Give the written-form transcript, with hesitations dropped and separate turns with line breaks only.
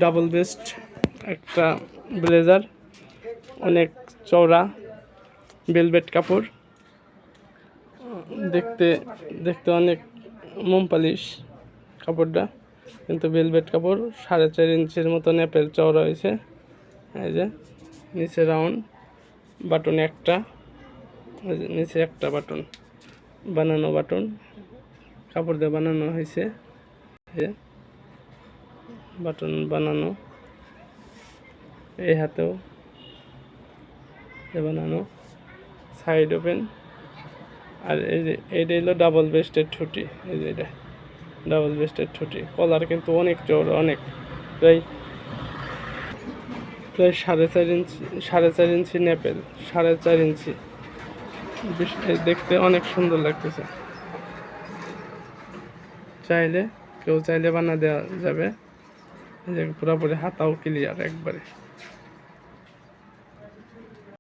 Double best একটা blazer, অনেক চওড়া ভেলভেট কাপড়, দেখতে দেখতে অনেক মোম পালিশ কাপড়টা, কিন্তু ভেলভেট কাপড়। 4.5 ইঞ্চির মতো নেপের চওড়া হয়েছে। এই যে নিচে রাউন্ড বাটন একটা, নিচে একটা বাটন বানানো, বাটন কাপড় দিয়ে বানানো হয়েছে। বাটন বানানো, এই হাতেও বানানো, সাইড ওপেন। আর এই যে এইটা হলো ডাবল বেস্টের ছুটি। এই যে এটা ডাবল বেস্টের ছুটি। কলার কিন্তু অনেক চওড়া, অনেক প্রায় 4.5 ইঞ্চি, 4.5 ইঞ্চি নেপেল, 4.5 ইঞ্চি। দেখতে অনেক সুন্দর লাগতেছে। কেউ চাইলে বানা দেওয়া যাবে। পুরোপুরি হাতাও ক্লিয়ার একবারে।